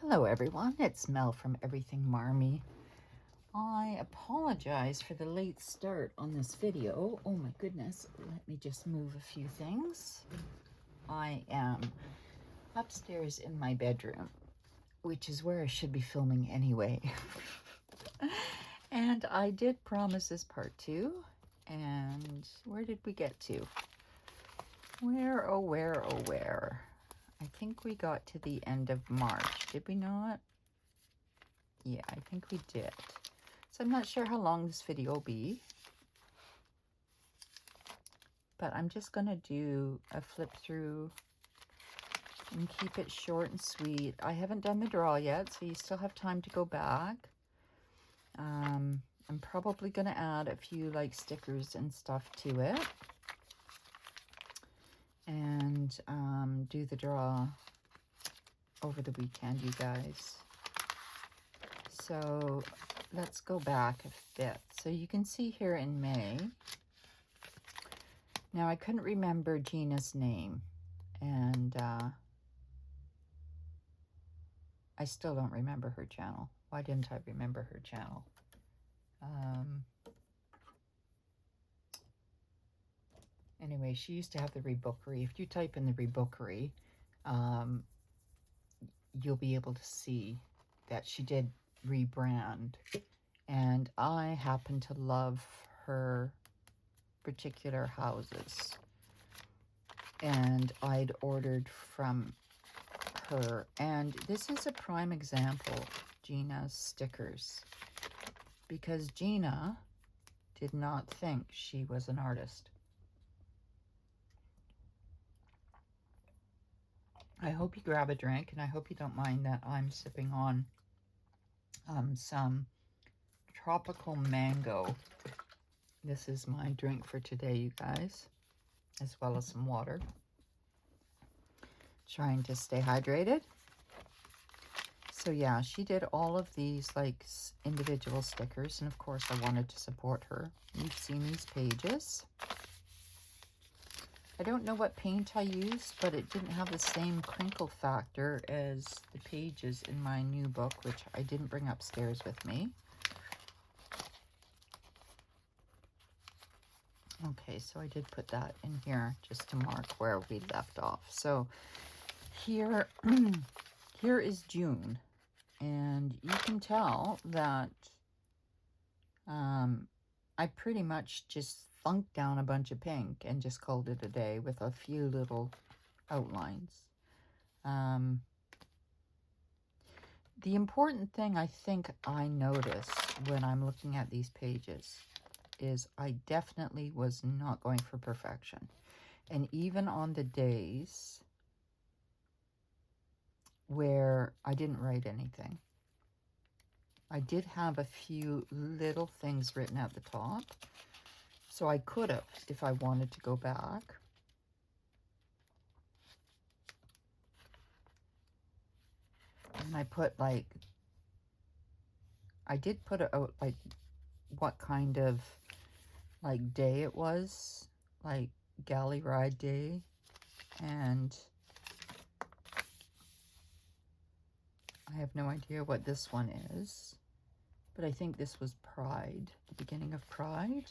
Hello everyone, it's Mel from Everything Marmy. I apologize for the late start on this video. Oh my goodness, let me just move a few things. I am upstairs in my bedroom, which is where I should be filming anyway. And I did promise this part 2, and where did we get to? Where, oh where, oh where? I think we got to the end of March, did we not? Yeah, I think we did. So I'm not sure how long this video will be, but I'm just going to do a flip through and keep it short and sweet. I haven't done the draw yet, so you still have time to go back. I'm probably going to add a few like stickers and stuff to it, and do the draw over the weekend, you guys. So let's go back a bit. So you can see here in May. Now I couldn't remember Gina's name, and I still don't remember her channel. Why didn't I remember her channel? Anyway, she used to have the Rebookery. If you type in the Rebookery, you'll be able to see that she did rebrand. And I happen to love her particular houses. And I'd ordered from her. And this is a prime example, Gina's stickers. Because Gina did not think she was an artist. I hope you grab a drink, and I hope you don't mind that I'm sipping on some tropical mango. This is my drink for today, you guys, as well as some water. Trying to stay hydrated. So yeah, she did all of these like individual stickers, and of course I wanted to support her. You've seen these pages. I don't know what paint I used, but it didn't have the same crinkle factor as the pages in my new book, which I didn't bring upstairs with me. Okay, so I did put that in here just to mark where we left off. So here, here is June, and you can tell that I pretty much just funked down a bunch of pink and just called it a day with a few little outlines. The important thing I think I notice when I'm looking at these pages is I definitely was not going for perfection. And even on the days where I didn't write anything, I did have a few little things written at the top. So I could have, if I wanted to go back. And I put like, I did put out like what kind of like day it was, like galley ride day. And I have no idea what this one is, but I think this was Pride, the beginning of Pride.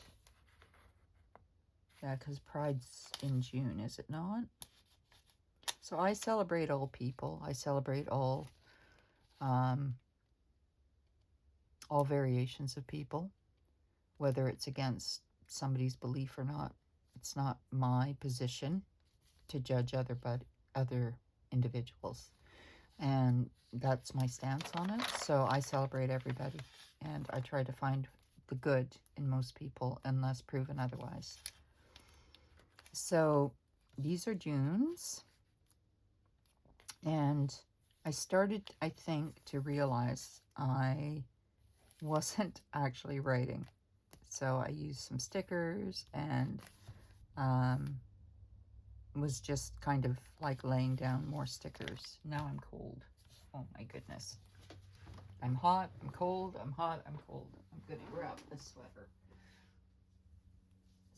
Yeah, because Pride's in June, is it not? So I celebrate all people. I celebrate all variations of people, whether it's against somebody's belief or not. It's not my position to judge other individuals. And that's my stance on it. So I celebrate everybody, and I try to find the good in most people unless proven otherwise. So these are June's, and I started, I think, to realize I wasn't actually writing. So I used some stickers and was just kind of like laying down more stickers. Now I'm cold. Oh my goodness. I'm hot, I'm cold, I'm hot, I'm cold. I'm gonna grab a sweater.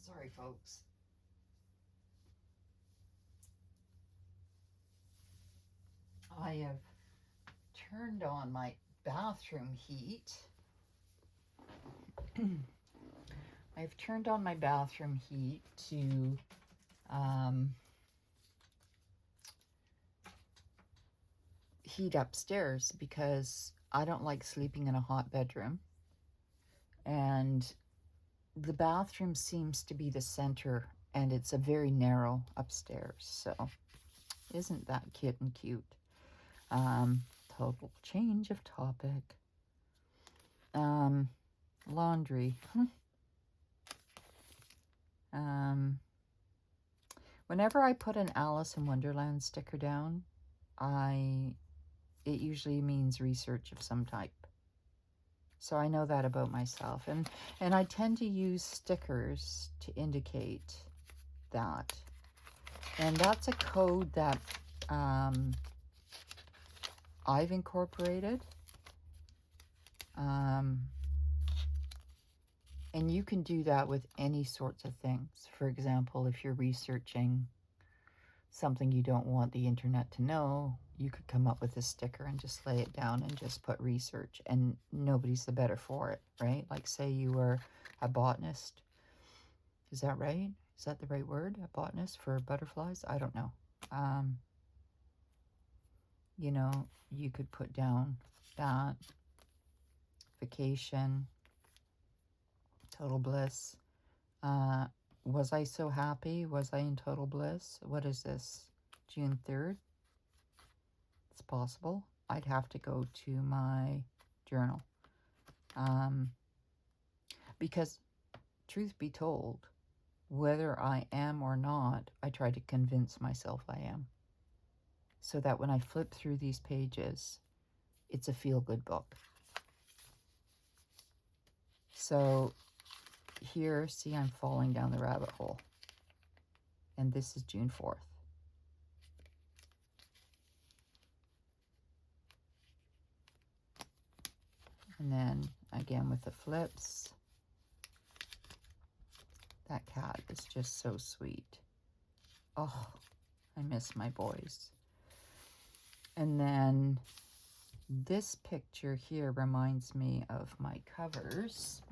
Sorry, folks. I have turned on my bathroom heat. I've turned on my bathroom heat to heat upstairs because I don't like sleeping in a hot bedroom. And the bathroom seems to be the center, and it's a very narrow upstairs. So isn't that cute and cute? Total change of topic. Laundry. Whenever I put an Alice in Wonderland sticker down, it usually means research of some type. So I know that about myself. And I tend to use stickers to indicate that. And that's a code that I've incorporated. And you can do that with any sorts of things. For example, if you're researching something you don't want the internet to know, you could come up with a sticker and just lay it down and just put research, and nobody's the better for it, right? Like say you were a botanist. Is that right? Is that the right word? A botanist for butterflies? I don't know. You know, you could put down that. Vacation. Total bliss. Was I so happy? Was I in total bliss? What is this? June 3rd? It's possible. I'd have to go to my journal. Because, truth be told, whether I am or not, I try to convince myself I am. So that when I flip through these pages, it's a feel-good book. So here, see, I'm falling down the rabbit hole. And this is June 4th. And then, again, with the flips. That cat is just so sweet. Oh, I miss my boys. And then this picture here reminds me of my covers.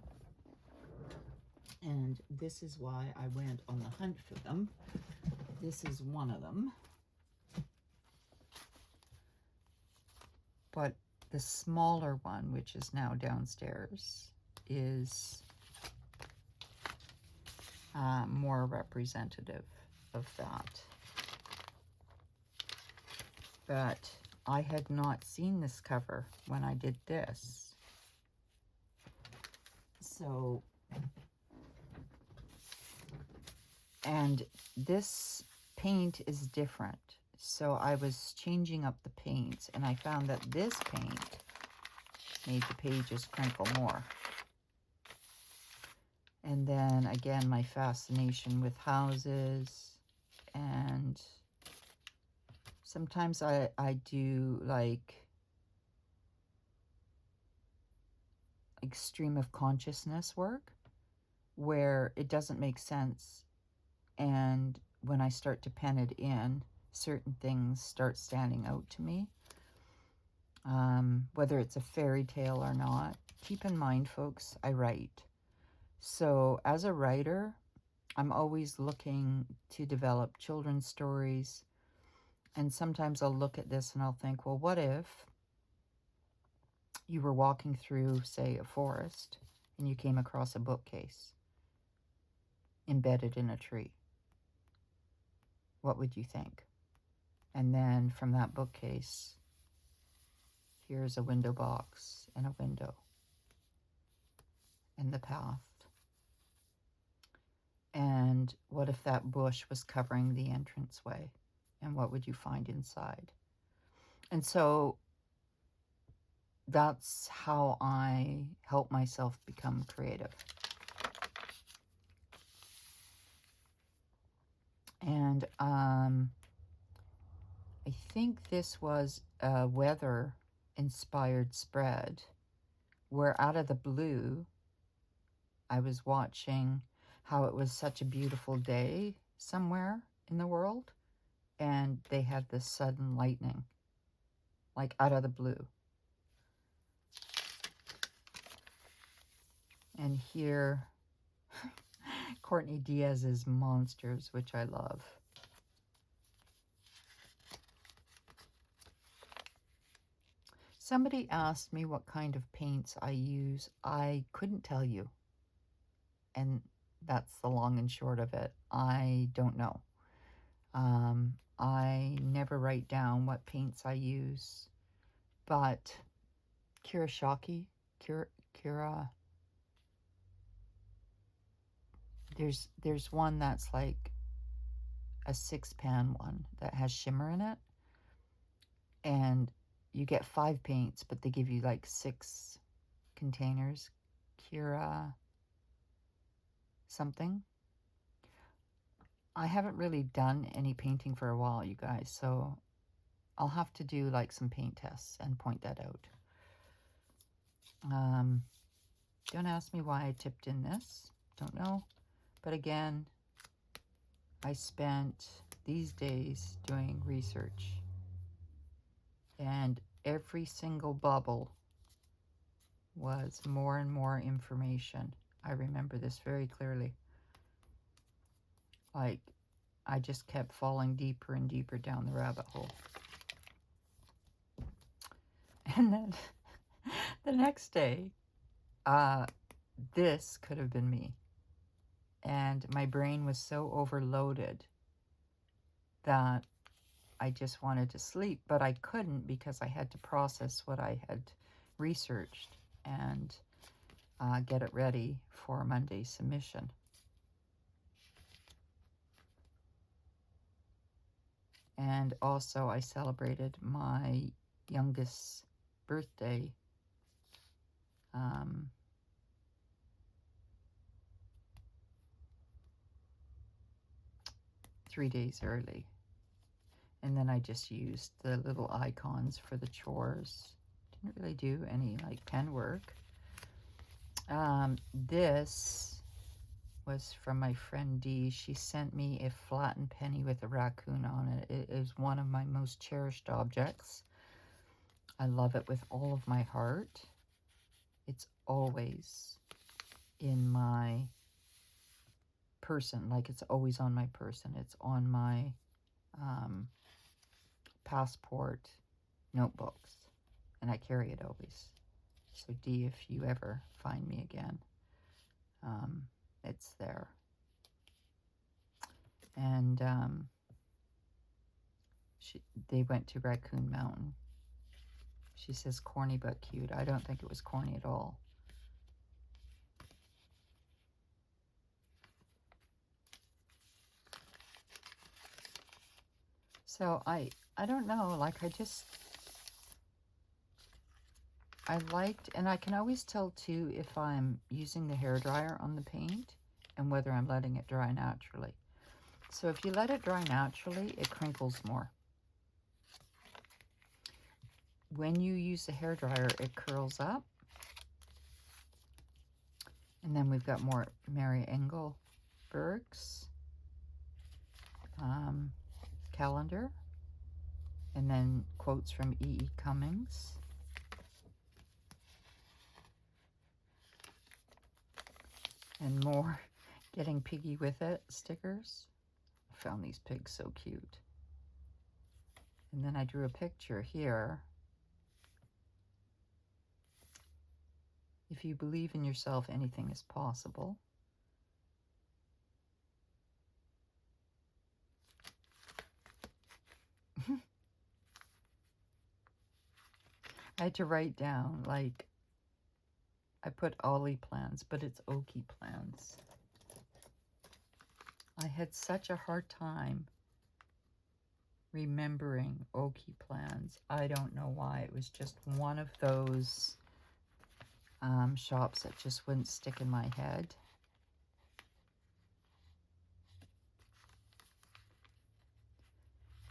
And this is why I went on the hunt for them. This is one of them. But the smaller one, which is now downstairs, is more representative of that. But I had not seen this cover when I did this. So, and this paint is different. So I was changing up the paints, and I found that this paint made the pages crinkle more. And then again, my fascination with houses, and sometimes I do like stream of consciousness work where it doesn't make sense, and when I start to pen it in, certain things start standing out to me, whether it's a fairy tale or not. Keep in mind, folks, I write. So as a writer, I'm always looking to develop children's stories. And sometimes I'll look at this and I'll think, well, what if you were walking through, say, a forest and you came across a bookcase embedded in a tree? What would you think? And then from that bookcase, here's a window box and a window and the path. And what if that bush was covering the entranceway? And what would you find inside? And so that's how I help myself become creative. And I think this was a weather-inspired spread where out of the blue, I was watching how it was such a beautiful day somewhere in the world, and they had this sudden lightning, like out of the blue. And here, Courtney Diaz's Monsters, which I love. Somebody asked me what kind of paints I use. I couldn't tell you. And that's the long and short of it. I don't know. I never write down what paints I use. But Kira, there's one that's like a 6-pan one that has shimmer in it. And you get 5 paints, but they give you like 6 containers. Kira something. I haven't really done any painting for a while, you guys, so I'll have to do like some paint tests and point that out. Don't ask me why I tipped in this. Don't know. But again, I spent these days doing research. And every single bubble was more and more information. I remember this very clearly. Like, I just kept falling deeper and deeper down the rabbit hole. And then the next day, this could have been me. And my brain was so overloaded that I just wanted to sleep, but I couldn't because I had to process what I had researched and get it ready for Monday's submission. And also I celebrated my youngest's birthday 3 days early. And then I just used the little icons for the chores. Didn't really do any like pen work. This was from my friend Dee. She sent me a flattened penny with a raccoon on it. It is one of my most cherished objects. I love it with all of my heart. It's always in my person, like it's always on my person. It's on my passport notebooks, and I carry it always. So Dee, if you ever find me again, it's there. And they went to Raccoon Mountain. She says corny but cute. I don't think it was corny at all. So I don't know, like I liked, and I can always tell too if I'm using the hairdryer on the paint and whether I'm letting it dry naturally. So if you let it dry naturally, it crinkles more. When you use the hairdryer, it curls up. And then we've got more Mary Engelberg's calendar. And then quotes from E.E. Cummings. And more Getting Piggy With It stickers. I found these pigs so cute. And then I drew a picture here. If you believe in yourself, anything is possible. I had to write down, like, I put Ollie plans, but it's Okie plans. I had such a hard time remembering Okie plans. I don't know why. It was just one of those shops that just wouldn't stick in my head.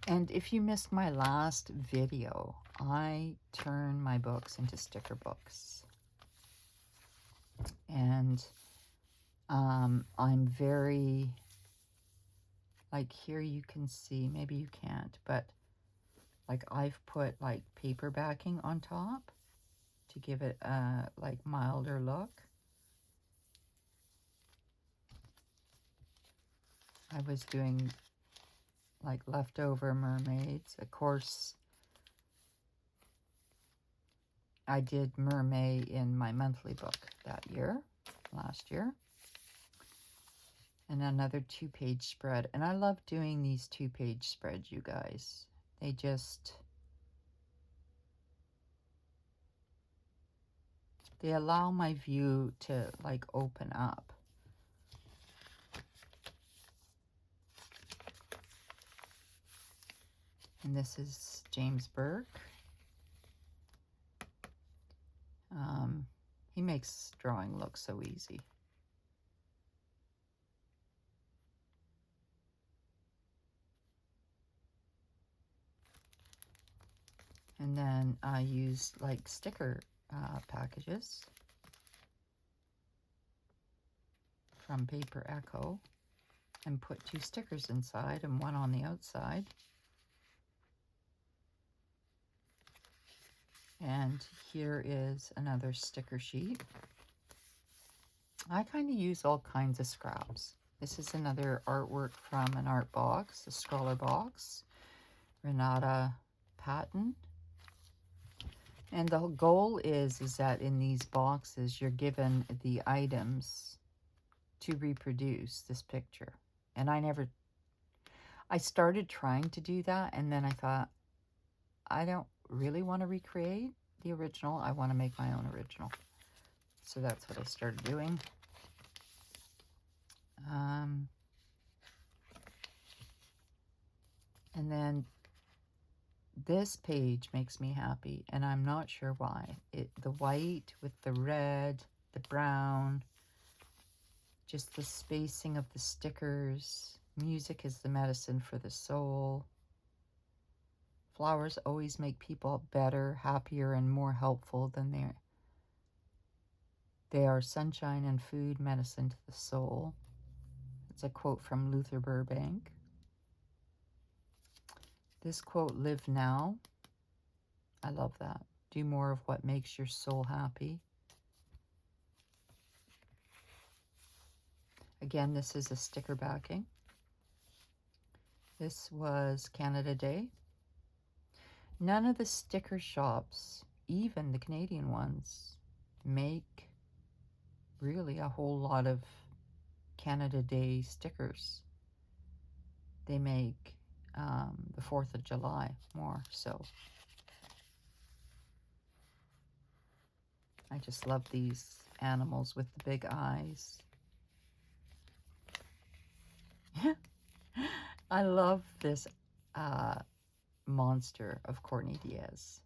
And if you missed my last video, I turn my books into sticker books. And I'm very, like here you can see, maybe you can't, but like I've put like paper backing on top to give it a like milder look. I was doing like leftover mermaids. Of course, I did mermaid in my monthly book that year, last year. And another 2-page spread. And I love doing these 2-page spreads, you guys. They just... they allow my view to, like, open up. And this is James Burke. He makes drawing look so easy. And then I used like sticker packages from Paper Echo and put 2 stickers inside and 1 on the outside. And here is another sticker sheet. I kind of use all kinds of scraps. This is another artwork from an art box, a Scholar box, Renata Patton. And the goal is that in these boxes, you're given the items to reproduce this picture. And I started trying to do that, and then I thought, I don't really want to recreate the original. I want to make my own original. So that's what I started doing. And then this page makes me happy, and I'm not sure why. The white with the red, the brown, just the spacing of the stickers. Music is the medicine for the soul. Flowers always make people better, happier, and more helpful than they are sunshine and food, medicine to the soul. It's a quote from Luther Burbank. This quote, live now. I love that. Do more of what makes your soul happy. Again, this is a sticker backing. This was Canada Day. None of the sticker shops, even the Canadian ones, make really a whole lot of Canada Day stickers. They make the 4th of July more so. I just love these animals with the big eyes. I love this monster of Courtney Diaz.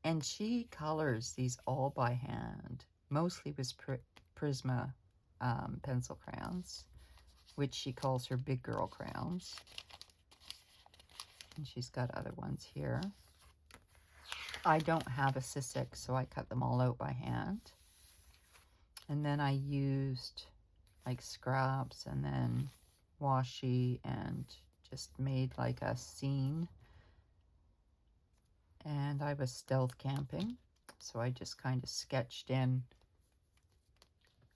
And she colors these all by hand, mostly with Prisma pencil crayons, which she calls her big girl crayons. And she's got other ones here. I don't have a Sissic, so I cut them all out by hand. And then I used like scraps and then washi and just made like a scene. And I was stealth camping, so I just kind of sketched in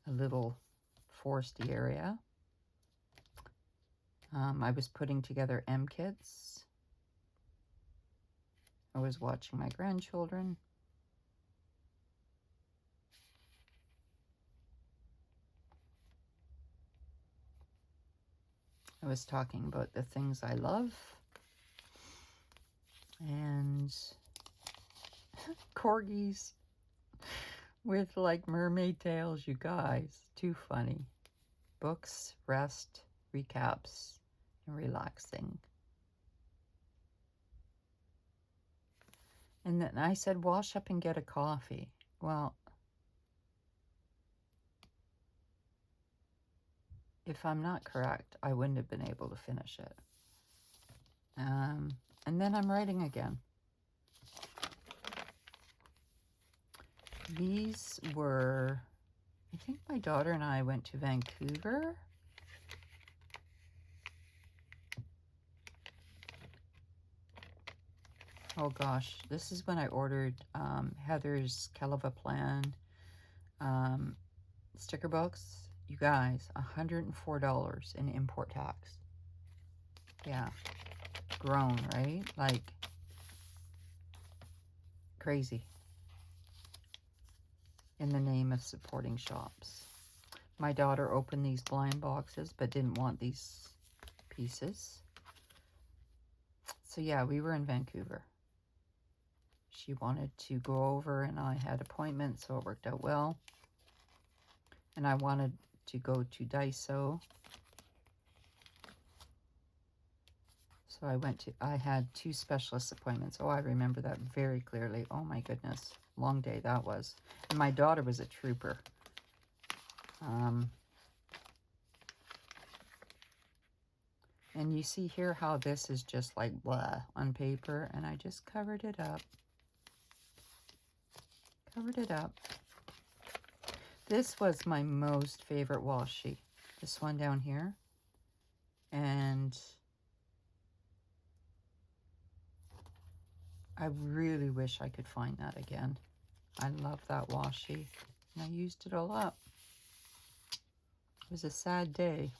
a little foresty area. I was putting together M-kits. I was watching my grandchildren. I was talking about the things I love. And corgis with like mermaid tails, you guys. Too funny. Books, rest, recaps, and relaxing. And then I said, wash up and get a coffee. Well, if I'm not correct, I wouldn't have been able to finish it. And then I'm writing again. These were, I think my daughter and I went to Vancouver. Oh gosh, this is when I ordered Heather's Keleva Plan sticker books. You guys, $104 in import tax. Yeah, grown, right? Like crazy in the name of supporting shops. My daughter opened these blind boxes but didn't want these pieces. So yeah, we were in Vancouver. She wanted to go over and I had appointments, so it worked out well. And I wanted to go to Daiso. So I had 2 specialist appointments. Oh, I remember that very clearly. Oh my goodness. Long day that was. And my daughter was a trooper. And you see here how this is just like blah on paper. And I just covered it up. Covered it up. This was my most favorite washi. This one down here. And I really wish I could find that again. I love that washi. And I used it all up. It was a sad day.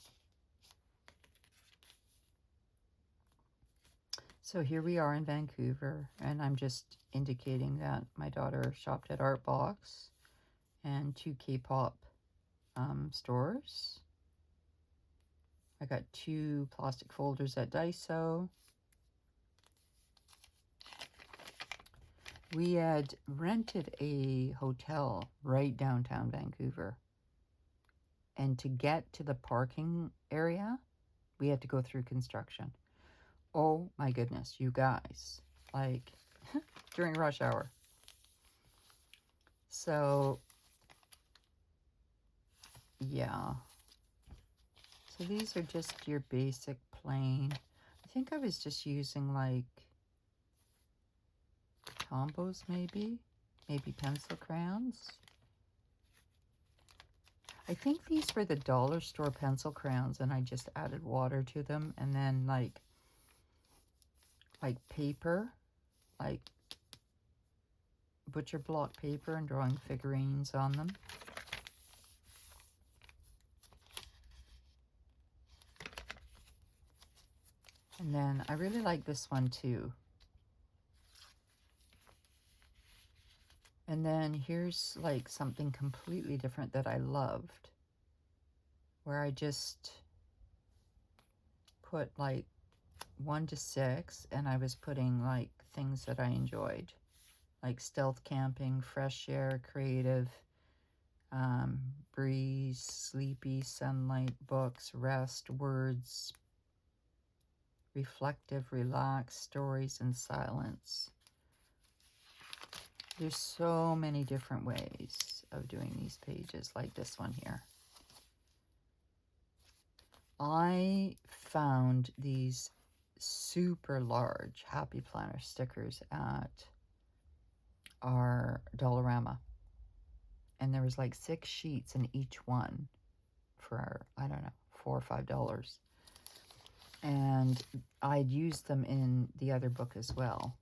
So here we are in Vancouver, and I'm just indicating that my daughter shopped at Art Box and 2 K-pop stores. I got 2 plastic folders at Daiso. We had rented a hotel right downtown Vancouver. And to get to the parking area, we had to go through construction. Oh my goodness, you guys. Like, during rush hour. So, yeah. So these are just your basic plain. I think I was just using like Tombos maybe pencil crayons. I think these were the dollar store pencil crayons and I just added water to them, and then like paper, like butcher block paper, and drawing figurines on them. And then I really like this one too. And then here's like something completely different that I loved, where I just put like 1 to 6, and I was putting like things that I enjoyed, like stealth camping, fresh air, creative, breeze, sleepy, sunlight, books, rest, words, reflective, relaxed, stories, and silence. There's so many different ways of doing these pages, like this one here. I found these super large Happy Planner stickers at our Dollarama. And there was like 6 sheets in each one for, I don't know, $4 or $5. And I'd used them in the other book as well.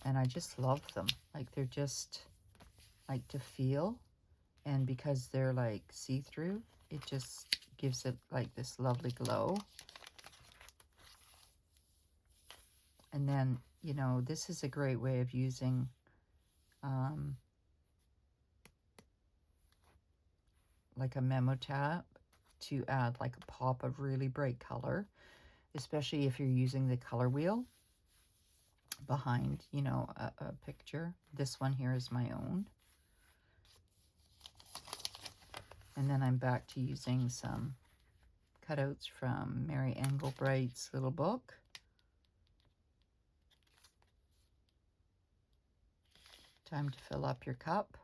And I just love them. Like, they're just like to feel. And because they're like see-through, it just gives it like this lovely glow. And then, you know, this is a great way of using like a memo tab to add like a pop of really bright color, especially if you're using the color wheel behind, you know, a picture. This one here is my own. And then I'm back to using some cutouts from Mary Engelbright's little book. Time to fill up your cup.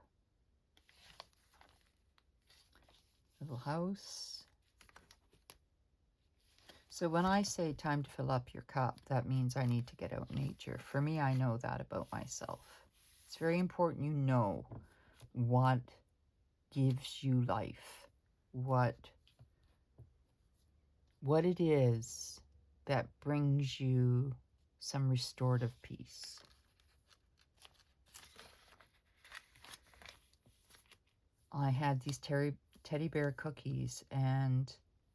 Little house. So when I say time to fill up your cup, that means I need to get out in nature. For me, I know that about myself. It's very important you know what gives you life, what it is that brings you some restorative peace. I had these teddy bear cookies, and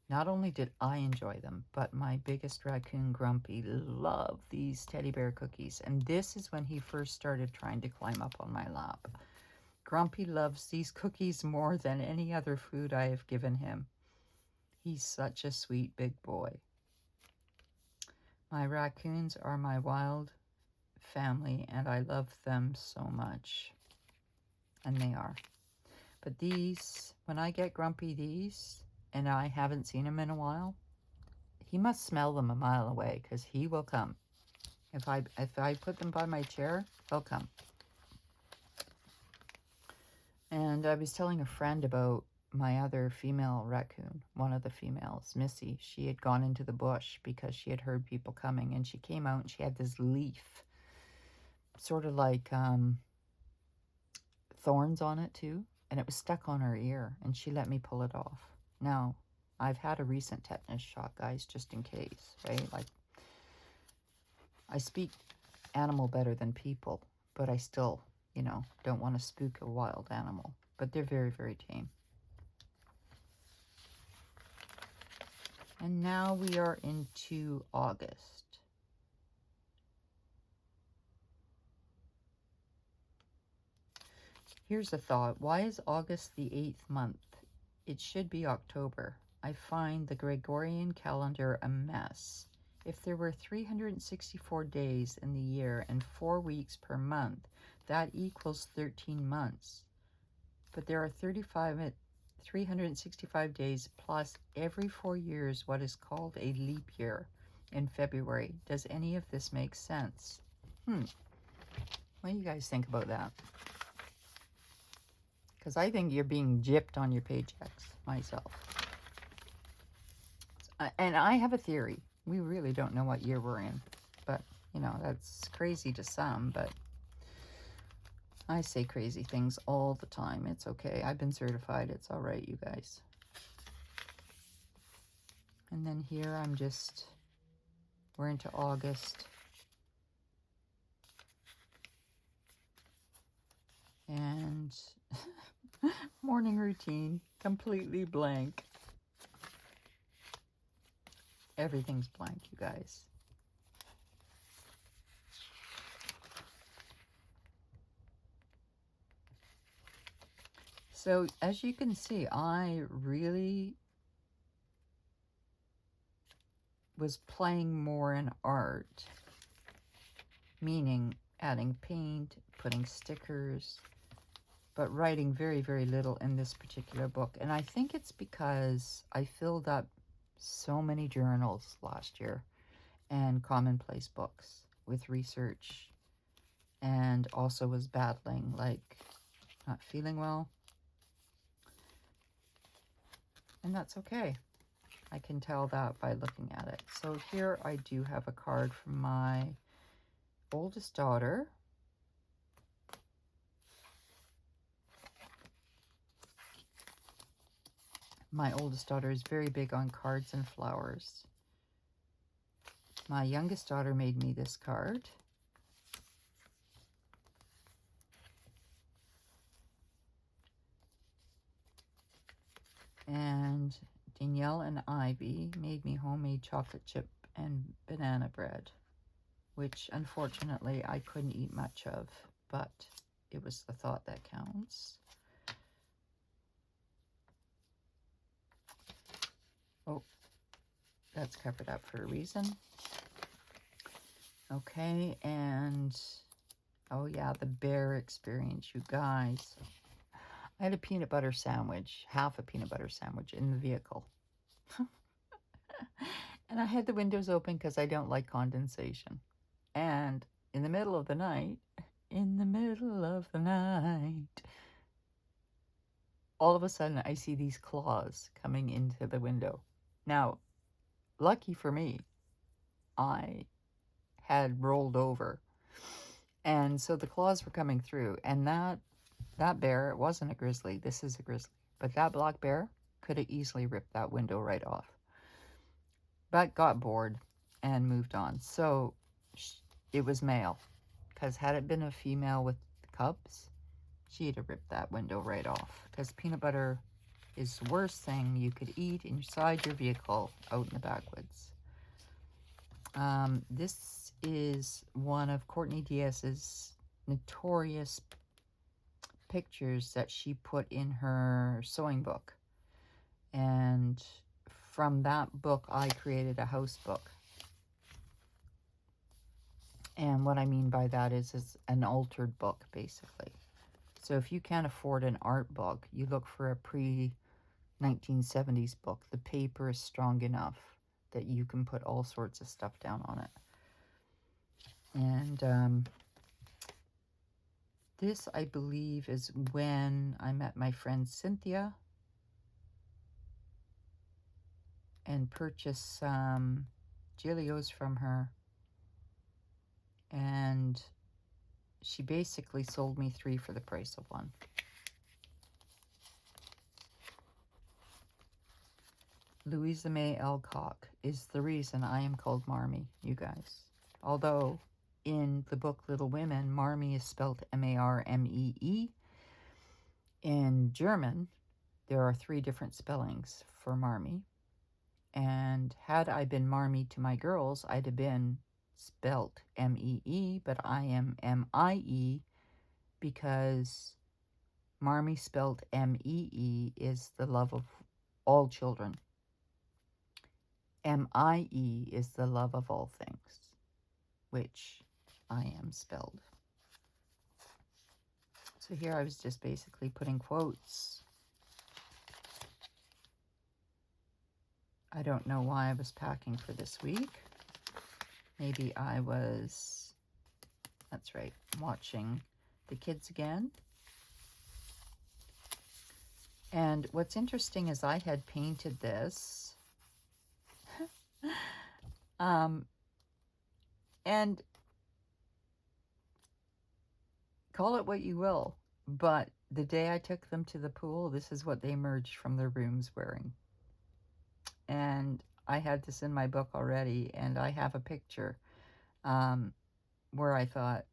Not only did I enjoy them, but my biggest raccoon, Grumpy, loved these teddy bear cookies. And this is when he first started trying to climb up on my lap. Grumpy loves these cookies more than any other food I have given him. He's such a sweet big boy. My raccoons are my wild family, and I love them so much. And they are. But these, when I get Grumpy these, and I haven't seen him in a while, he must smell them a mile away, because he will come. If I put them by my chair, they'll come. And I was telling a friend about my other female raccoon, one of the females, Missy. She had gone into the bush because she had heard people coming, and she came out and she had this leaf, sort of like thorns on it too, and it was stuck on her ear, and she let me pull it off. Now, I've had a recent tetanus shot, guys, just in case, right? Like, I speak animal better than people, but I still, you know, don't want to spook a wild animal. But they're very, very tame. And now we are into August. Here's a thought. Why is August the 8th month? It should be October. I find the Gregorian calendar a mess. If there were 364 days in the year and 4 weeks per month, that equals 13 months. But there are 365 days plus every 4 years what is called a leap year in February. Does any of this make sense? What do you guys think about that? Because I think you're being gypped on your paychecks, myself. And I have a theory. We really don't know what year we're in. But, you know, that's crazy to some, but I say crazy things all the time. It's okay. I've been certified. It's all right, you guys. And then here we're into August. And morning routine, completely blank. Everything's blank, you guys. So as you can see, I really was playing more in art, meaning adding paint, putting stickers, but writing very, very little in this particular book. And I think it's because I filled up so many journals last year and commonplace books with research, and also was battling, like, not feeling well. And that's okay. I can tell that by looking at it. So here I do have a card from my oldest daughter. My oldest daughter is very big on cards and flowers. My youngest daughter made me this card. And Danielle and Ivy made me homemade chocolate chip and banana bread, which unfortunately I couldn't eat much of, but it was the thought that counts. Oh, that's covered up for a reason. Okay, and oh yeah, the bear experience, you guys. I had a peanut butter sandwich, half a peanut butter sandwich in the vehicle. And I had the windows open because I don't like condensation. And in the middle of the night, all of a sudden I see these claws coming into the window. Now, lucky for me, I had rolled over. And so the claws were coming through. And that bear, it wasn't a grizzly. This is a grizzly. But that black bear could have easily ripped that window right off. But got bored and moved on. So it was male. Because had it been a female with cubs, she'd have ripped that window right off. Because peanut butter is the worst thing you could eat inside your vehicle out in the backwoods. This is one of Courtney Diaz's notorious pictures that she put in her sewing book. And from that book, I created a house book. And what I mean by that is an altered book, basically. So if you can't afford an art book, you look for a pre-1970s book. The paper is strong enough that you can put all sorts of stuff down on it. And this, I believe, is when I met my friend Cynthia and purchased some Gillios from her. And she basically sold me 3 for the price of 1. Louisa May Alcock is the reason I am called Marmee, you guys. Although in the book Little Women, Marmee is spelled M-A-R-M-E-E. In German, there are 3 different spellings for Marmee. And had I been Marmee to my girls, I'd have been spelt M-E-E, but I am M-I-E because Marmee spelled M-E-E is the love of all children. M-I-E is the love of all things, which I am spelled. So here I was just basically putting quotes. I don't know why I was packing for this week. Maybe I was, that's right, watching the kids again. And what's interesting is I had painted this. And call it what you will, but the day I took them to the pool, this is what they emerged from their rooms wearing. And I had this in my book already, and I have a picture where I thought,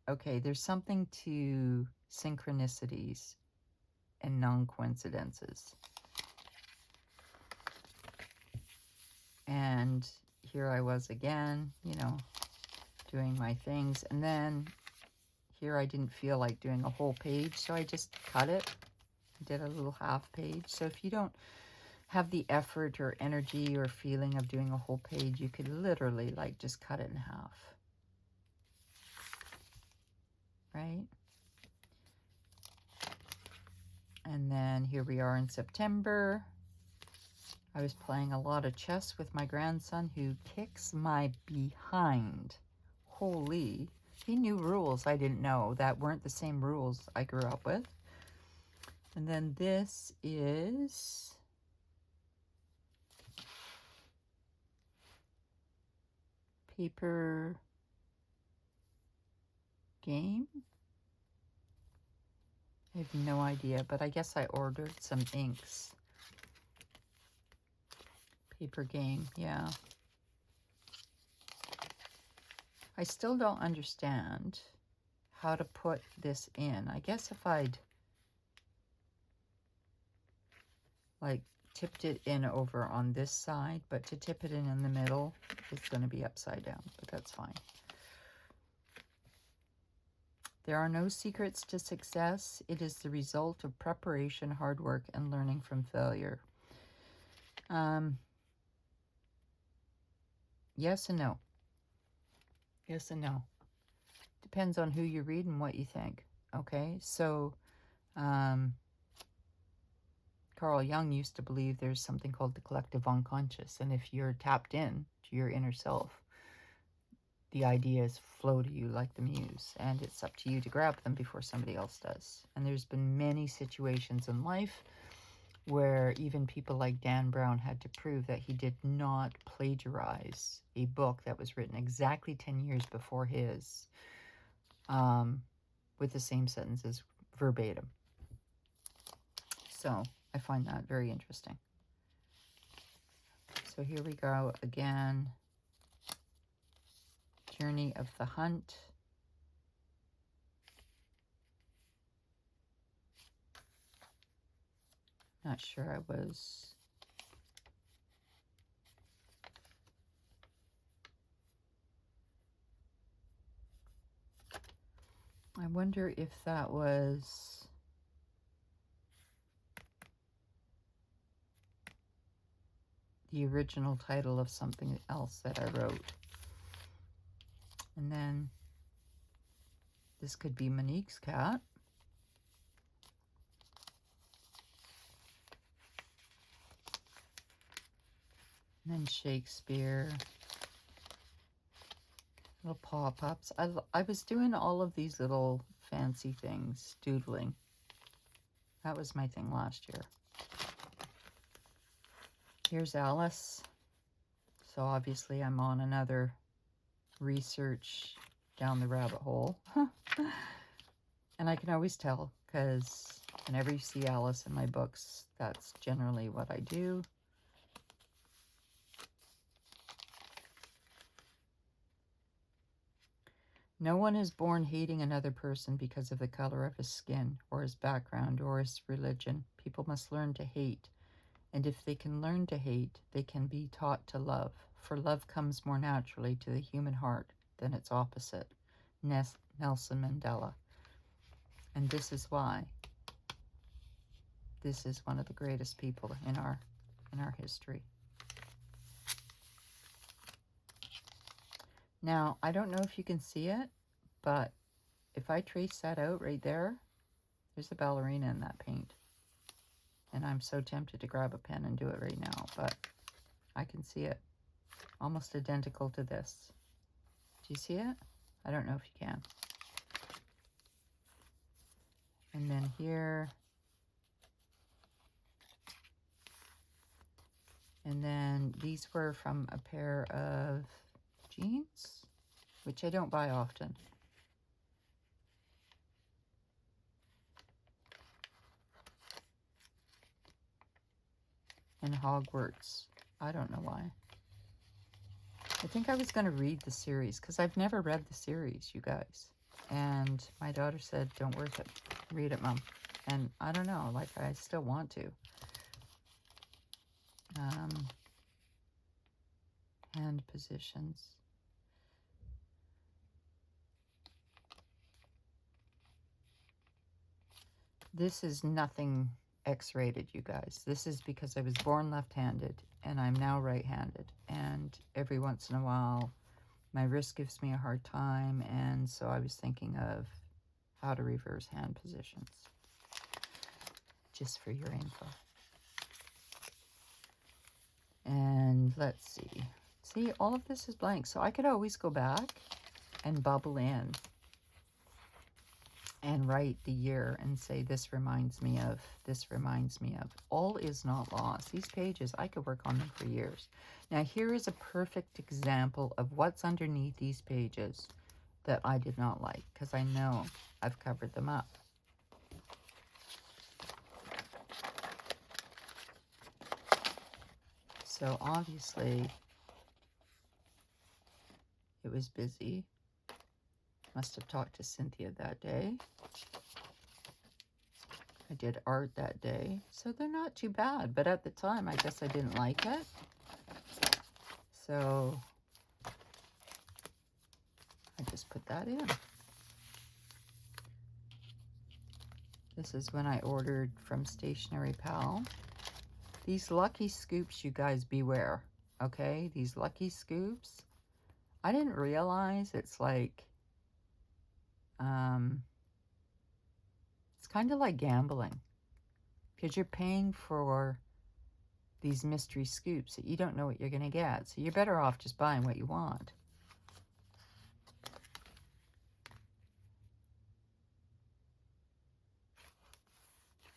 okay, there's something to synchronicities and non-coincidences. And here I was again, you know, doing my things. And then here I didn't feel like doing a whole page, so I just cut it. Did a little half page. So if you don't have the effort or energy or feeling of doing a whole page, you could literally like just cut it in half. Right? And then here we are in September. I was playing a lot of chess with my grandson who kicks my behind. Holy. He knew rules I didn't know that weren't the same rules I grew up with. And then this is paper game. I have no idea, but I guess I ordered some inks. Paper game, yeah. I still don't understand how to put this in. I guess if I'd like tipped it in over on this side, but to tip it in the middle, it's going to be upside down, but that's fine. There are no secrets to success. It is the result of preparation, hard work, and learning from failure. Yes and no. Yes and no. Depends on who you read and what you think. Okay, so Carl Jung used to believe there's something called the collective unconscious, and if you're tapped in to your inner self, the ideas flow to you like the muse, and it's up to you to grab them before somebody else does. And there's been many situations in life where even people like Dan Brown had to prove that he did not plagiarize a book that was written exactly 10 years before his, with the same sentences verbatim. So I find that very interesting. So here we go again. Journey of the Hunt. Not sure I was. I wonder if that was the original title of something else that I wrote. And then this could be Monique's cat. And then Shakespeare. Little pop-ups. I was doing all of these little fancy things, doodling. That was my thing last year. Here's Alice. So obviously I'm on another research down the rabbit hole. And I can always tell, because whenever you see Alice in my books, that's generally what I do. No one is born hating another person because of the color of his skin, or his background, or his religion. People must learn to hate. And if they can learn to hate, they can be taught to love. For love comes more naturally to the human heart than its opposite. Nelson Mandela. And this is why this is one of the greatest people in our history. Now, I don't know if you can see it, but if I trace that out right there, there's a ballerina in that paint. And I'm so tempted to grab a pen and do it right now, but I can see it. Almost identical to this. Do you see it? I don't know if you can. And then here. And then these were from a pair of jeans, which I don't buy often. And Hogwarts. I don't know why. I think I was going to read the series, because I've never read the series, you guys. And my daughter said, don't worth it. Read it, Mom. And I don't know, like, I still want to. Hand positions. This is nothing X-rated, you guys. This is because I was born left-handed and I'm now right-handed. And every once in a while, my wrist gives me a hard time. And so I was thinking of how to reverse hand positions. Just for your info. And let's see. See, all of this is blank. So I could always go back and bubble in and write the year and say, this reminds me of, this reminds me of. All is not lost. These pages, I could work on them for years. Now, here is a perfect example of what's underneath these pages that I did not like, because I know I've covered them up. So obviously, it was busy. Must have talked to Cynthia that day. I did art that day. So they're not too bad. But at the time, I guess I didn't like it. So I just put that in. This is when I ordered from Stationery Pal. These lucky scoops, you guys, beware. Okay? These lucky scoops. I didn't realize it's like... it's kind of like gambling, because you're paying for these mystery scoops that you don't know what you're going to get. So you're better off just buying what you want.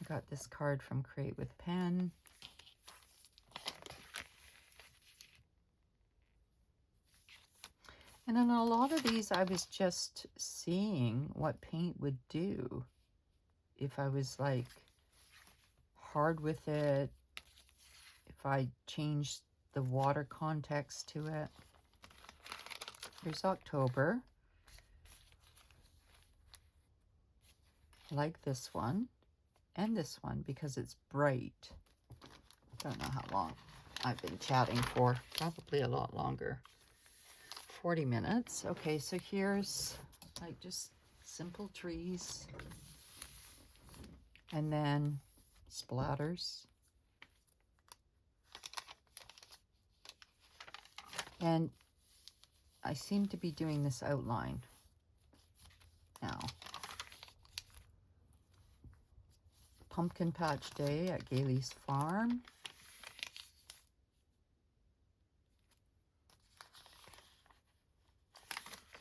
I got this card from Create with Pen. And in a lot of these, I was just seeing what paint would do if I was like hard with it, if I changed the water context to it. Here's October. I like this one. and this one because it's bright. Don't know how long I've been chatting for. Probably a lot longer. 40 minutes. Okay, so here's like just simple trees. And then splatters. And I seem to be doing this outline now. Pumpkin Patch Day at Gailey's Farm.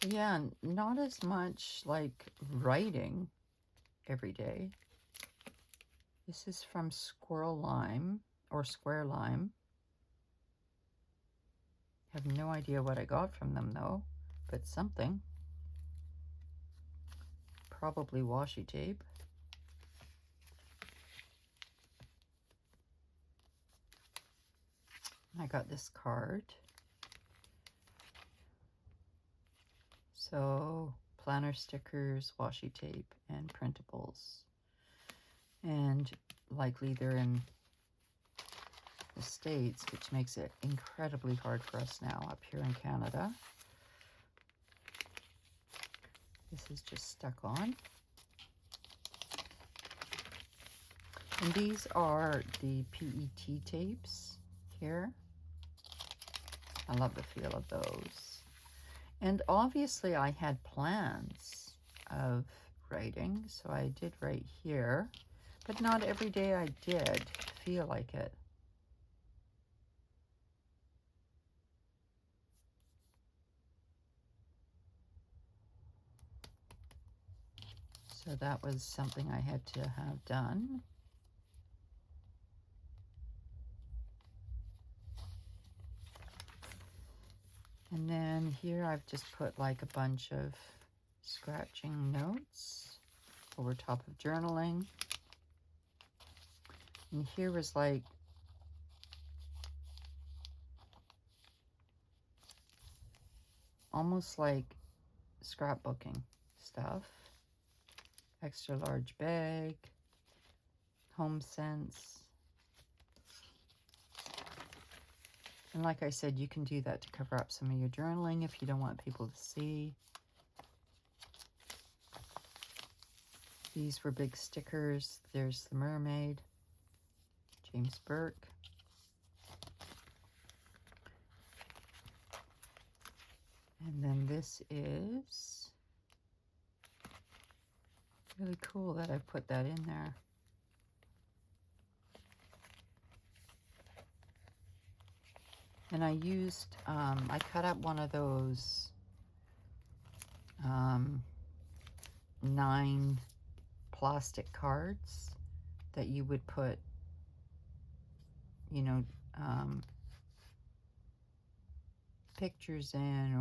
Yeah, not as much like writing every day. This is from Squirrel Lime or Square Lime. Have no idea what I got from them though, but something. Probably washi tape. I got this card. So planner stickers, washi tape, and printables. And likely they're in the States, which makes it incredibly hard for us now up here in Canada. This is just stuck on. And these are the PET tapes here. I love the feel of those. And obviously I had plans of writing, so I did write here, but not every day I did feel like it. So that was something I had to have done. And then here I've just put like a bunch of scratching notes over top of journaling. And here was like almost like scrapbooking stuff. Extra large bag, home sense. And like I said, you can do that to cover up some of your journaling if you don't want people to see. These were big stickers. There's the mermaid, James Burke. And then this is really cool that I put that in there. And I used, I cut up one of those 9 plastic cards that you would put, you know, pictures in,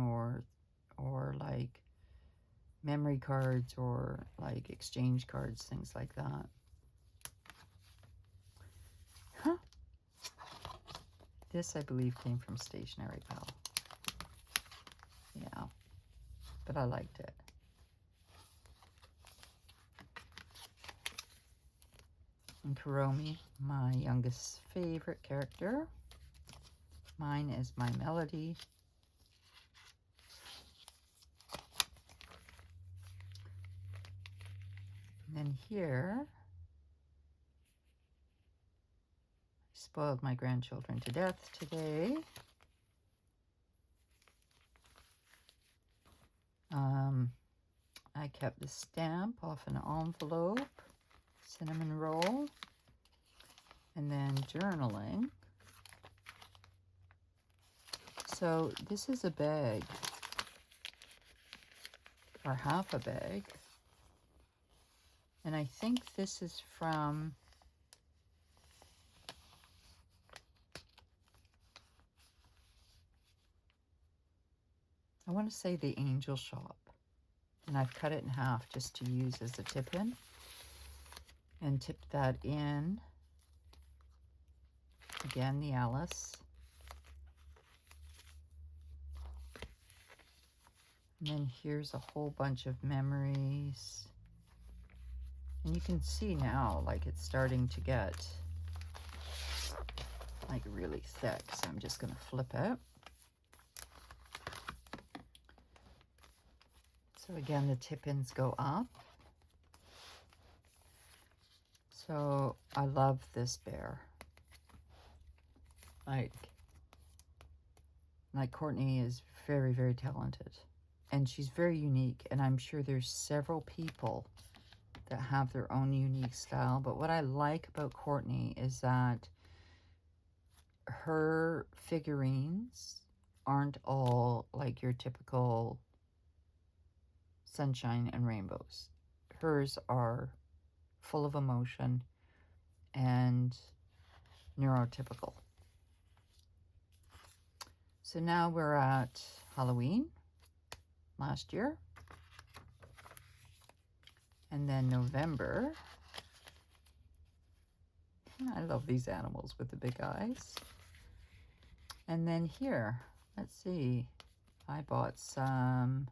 or like memory cards, or like exchange cards, things like that. Huh. This, I believe, came from Stationery Pal. Yeah, but I liked it. And Kuromi, my youngest favorite character. Mine is my Melody. And then here, I spoiled my grandchildren to death today. I kept the stamp off an envelope, cinnamon roll, and then journaling. So this is a bag, or half a bag. And I think this is from, I want to say the Angel Shop. And I've cut it in half just to use as a tip-in. And tip that in. Again, the Alice. And then here's a whole bunch of memories. And you can see now, like, it's starting to get, like, really thick. So I'm just going to flip it. So again, the tip-ins go up. So I love this bear. Like Courtney is very, very talented. And she's very unique. And I'm sure there's several people that have their own unique style. But what I like about Courtney is that her figurines aren't all like your typical sunshine and rainbows. Hers are full of emotion and neurotypical. So now we're at Halloween last year. And then November. I love these animals with the big eyes. And then here, let's see. I bought some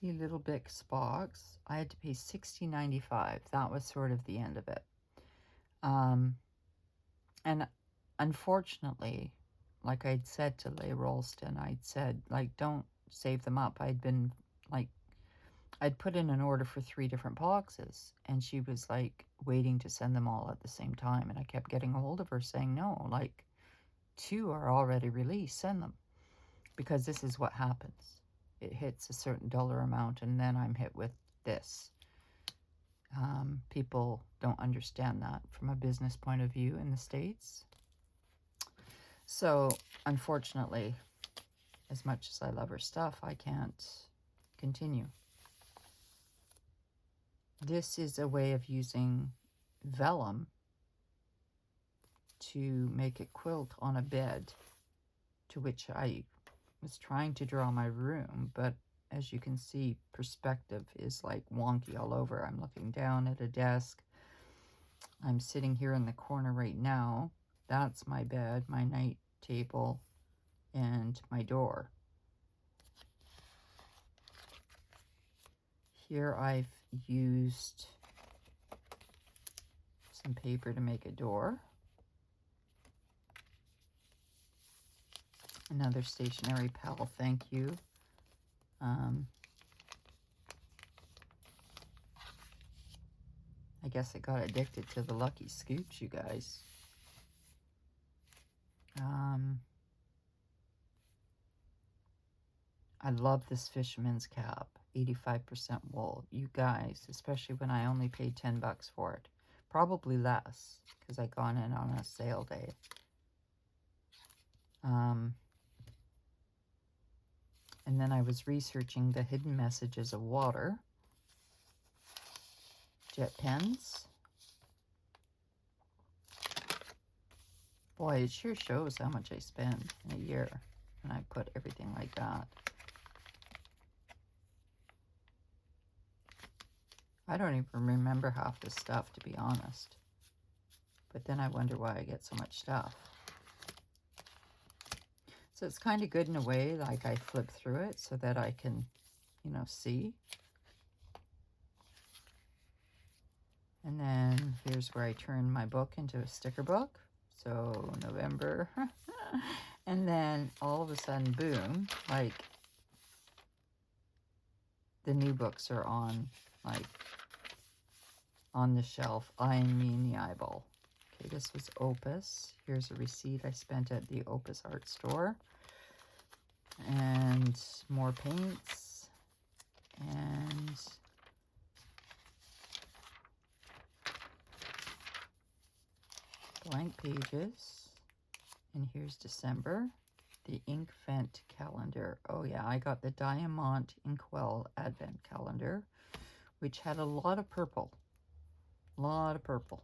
Little Big Spox. I had to pay $60.95. That was sort of the end of it. And unfortunately, like I'd said to Leigh Ralston, I'd said, like, don't save them up. I'd put in an order for 3 different boxes, and she was like waiting to send them all at the same time. And I kept getting a hold of her saying, no, like 2 are already released, send them. Because this is what happens. It hits a certain dollar amount, and then I'm hit with this. People don't understand that from a business point of view in the States. So, unfortunately, as much as I love her stuff, I can't continue. This is a way of using vellum to make a quilt on a bed, to which I was trying to draw my room, but as you can see, perspective is like wonky all over. I'm looking down at a desk. I'm sitting here in the corner right now. That's my bed, my night table, and my door. Here I've used some paper to make a door. Another stationery pal, thank you. I guess I got addicted to the Lucky Scoops, you guys. I love this fisherman's cap, 85% wool. You guys, especially when I only paid $10 for it. Probably less, because I got in on a sale day. And then I was researching the hidden messages of water. Jet pens. Boy, it sure shows how much I spend in a year when I put everything like that. I don't even remember half this stuff, to be honest. But then I wonder why I get so much stuff. So it's kind of good in a way, like I flip through it so that I can, you know, see. And then here's where I turn my book into a sticker book. So November. And then all of a sudden, boom, like the new books are on, like, on the shelf, eyeing me in the eyeball. Okay, this was Opus. Here's a receipt I spent at the Opus Art Store. And more paints. And blank pages. And here's December. The Ink Vent calendar. Oh yeah, I got the Diamond Inkwell Advent calendar, which had a lot of purple. A lot of purple.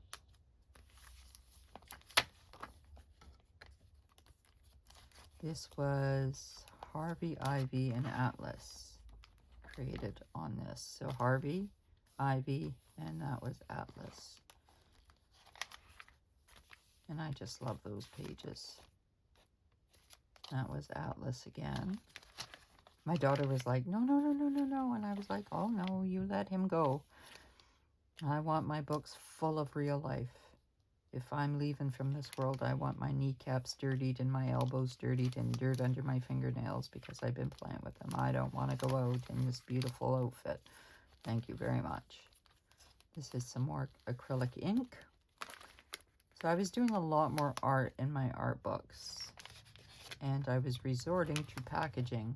This was Harvey, Ivy, and Atlas created on this. So Harvey, Ivy, and that was Atlas. And I just love those pages. That was Atlas again. My daughter was like, no, no, no, no, no, no. And I was like, oh, no, you let him go. I want my books full of real life. If I'm leaving from this world, I want my kneecaps dirtied and my elbows dirtied and dirt under my fingernails because I've been playing with them. I don't want to go out in this beautiful outfit. Thank you very much. This is some more acrylic ink. So I was doing a lot more art in my art books. And I was resorting to packaging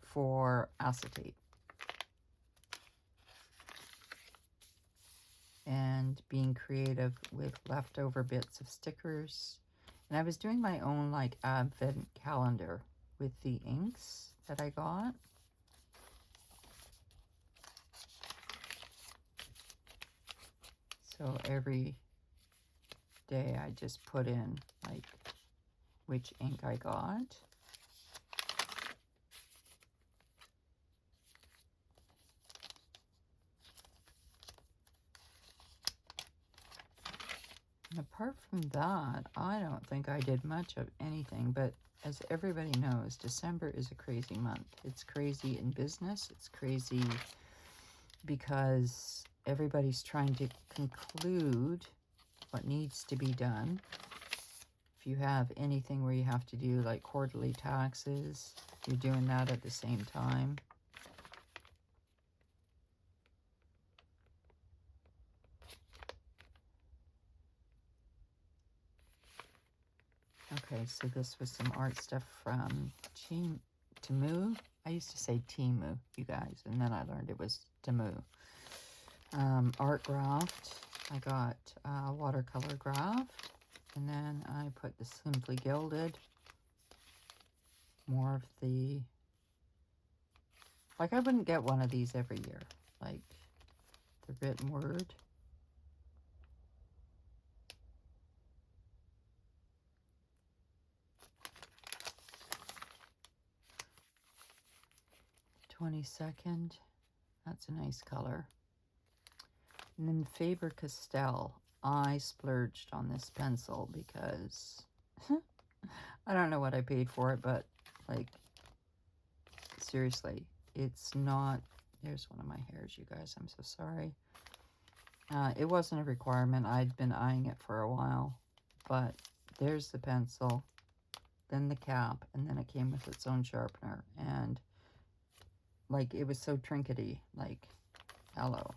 for acetate. And being creative with leftover bits of stickers. And I was doing my own like advent calendar with the inks that I got. So every day I just put in like which ink I got. And apart from that, I don't think I did much of anything, but as everybody knows, December is a crazy month. It's crazy in business. It's crazy because everybody's trying to conclude what needs to be done. If you have anything where you have to do like quarterly taxes, you're doing that at the same time. Okay, so this was some art stuff from Temu. I used to say Temu, you guys, and then I learned it was Temu. Art graft. I got watercolor graft, and then I put the Simply Gilded. More of the, like I wouldn't get one of these every year, like the written word. '22nd, that's a nice color. And then Faber-Castell, I splurged on this pencil because I don't know what I paid for it, but like seriously, it's not, there's one of my hairs, you guys, I'm so sorry. It wasn't a requirement. I'd been eyeing it for a while, but there's the pencil, then the cap, and then it came with its own sharpener, and like it was so trinkety, like hello.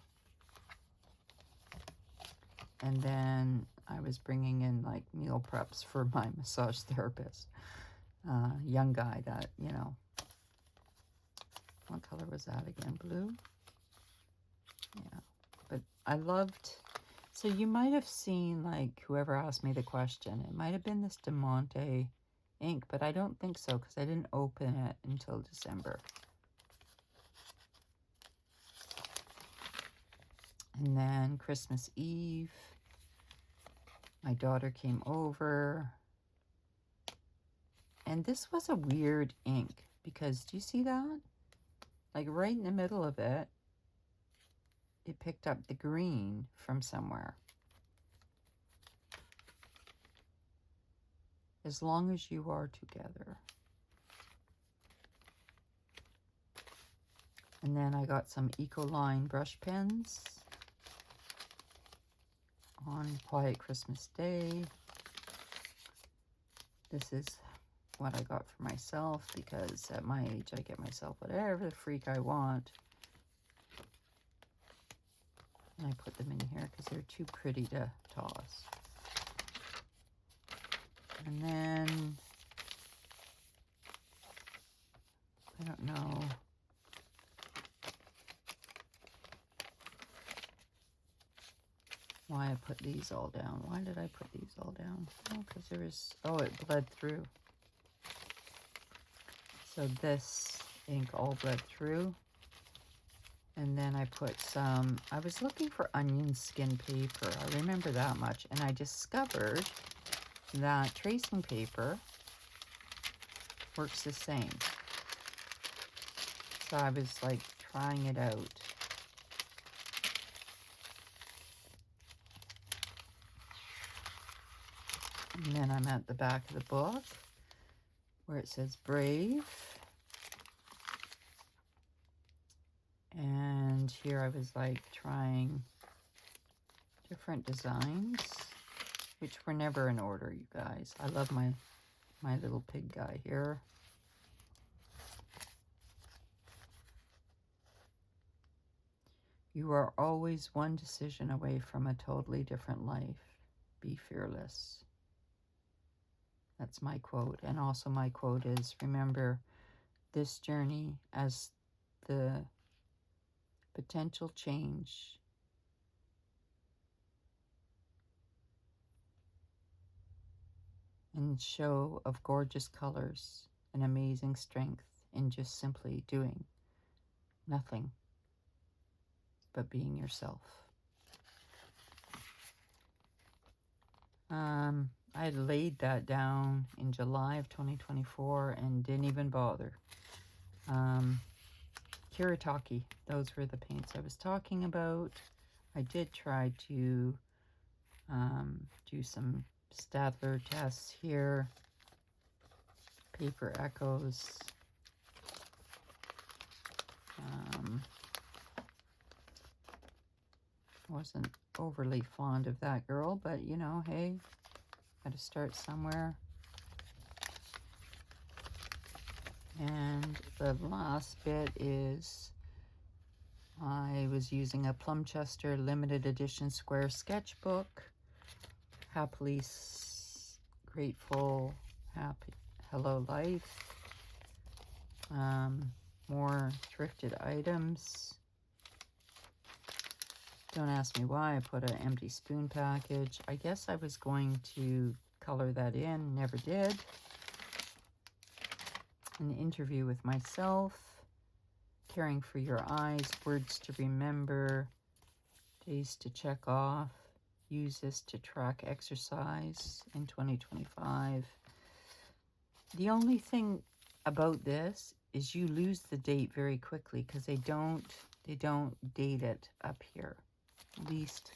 And then I was bringing in like meal preps for my massage therapist, young guy that, you know, what color was that again? Blue? Yeah, but I loved, so you might have seen, like, whoever asked me the question, it might have been this Diamante ink, but I don't think so because I didn't open it until December. And then Christmas Eve, my daughter came over, and this was a weird ink because, do you see that? Like right in the middle of it, it picked up the green from somewhere. As long as you are together. And then I got some Ecoline brush pens on Quiet Christmas Day. This is what I got for myself because at my age I get myself whatever the freak I want. And I put them in here because they're too pretty to toss. And then, I don't know. Why I put these all down. Why did I put these all down? Oh, because there was, oh, it bled through. So this ink all bled through. And then I put some, I was looking for onion skin paper. I remember that much. And I discovered that tracing paper works the same. So I was like trying it out. And then I'm at the back of the book. where it says brave. And here I was like trying different designs, which were never in order, you guys. I love my little pig guy here. You are always one decision away from a totally different life. Be fearless. That's my quote. And also my quote is, remember this journey as the potential change and show of gorgeous colors and amazing strength in just simply doing nothing but being yourself. I had laid that down in July of 2024 and didn't even bother. Kiritaki, those were the paints I was talking about. I did try to do some Stadler tests here. Paper Echoes. Wasn't overly fond of that girl, but you know, hey, got to start somewhere. And the last bit is I was using a Plumchester limited edition square sketchbook. Happily Grateful, Happy, Hello Life. More thrifted items. Don't ask me why I put an empty spoon package. I guess I was going to color that in, never did. An interview with myself. Caring for your eyes, words to remember, days to check off. Use this to track exercise in 2025. The only thing about this is you lose the date very quickly because they don't date it up here. At least,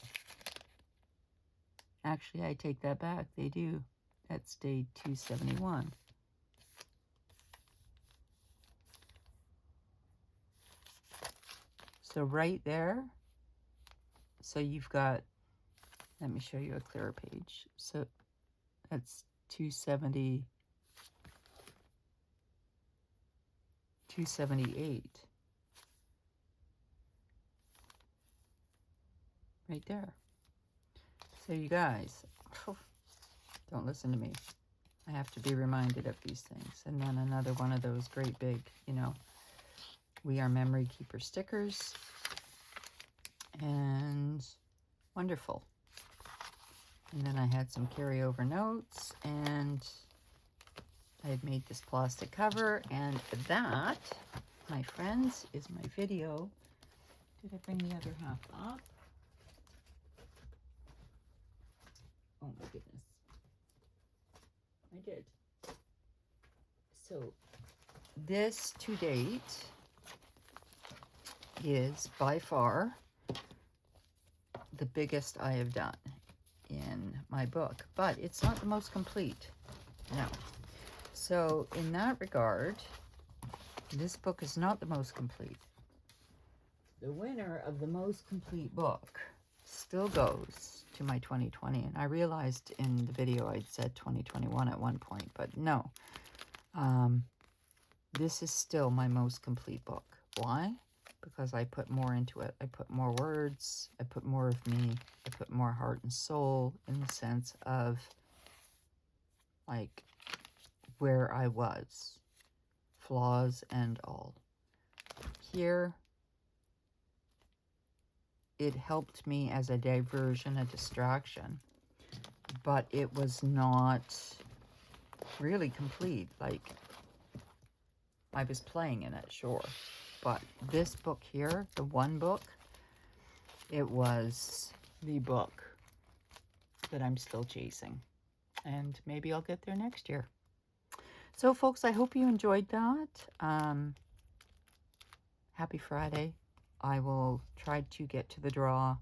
actually, I take that back. They do. That's day 271. So right there, so you've got, let me show you a clearer page. So that's 278. Right there. So you guys, don't listen to me. I have to be reminded of these things. And then another one of those great big, you know, We Are Memory Keeper stickers. And wonderful. And then I had some carryover notes, and I had made this plastic cover, and that, my friends, is my video. Did I bring the other half up? Oh my goodness. I did. So this to date is by far the biggest I have done in my book, but it's not the most complete. No. So in that regard, this book is not the most complete. The winner of the most complete book still goes to my 2020. And I realized in the video I'd said 2021 at one point, but no. This is still my most complete book. Why? Because I put more into it. I put more words. I put more of me. I put more heart and soul in the sense of like where I was. Flaws and all. Here, it helped me as a diversion, a distraction, but it was not really complete. Like, I was playing in it, sure. But this book here, the one book, it was the book that I'm still chasing. And maybe I'll get there next year. So, folks, I hope you enjoyed that. Happy Friday. I will try to get to the draw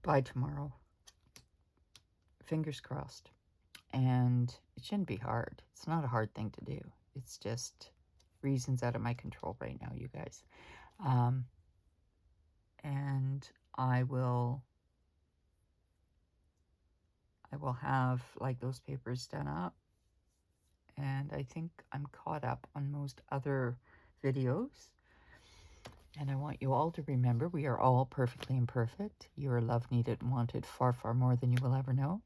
by tomorrow. Fingers crossed. And it shouldn't be hard. It's not a hard thing to do. It's just reasons out of my control right now, you guys. And I will have like those papers done up. And I think I'm caught up on most other videos. And I want you all to remember we are all perfectly imperfect. You are loved, needed, and wanted far, far more than you will ever know.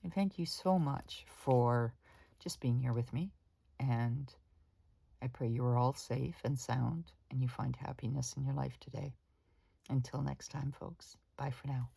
And thank you so much for just being here with me. And I pray you are all safe and sound and you find happiness in your life today. Until next time, folks. Bye for now.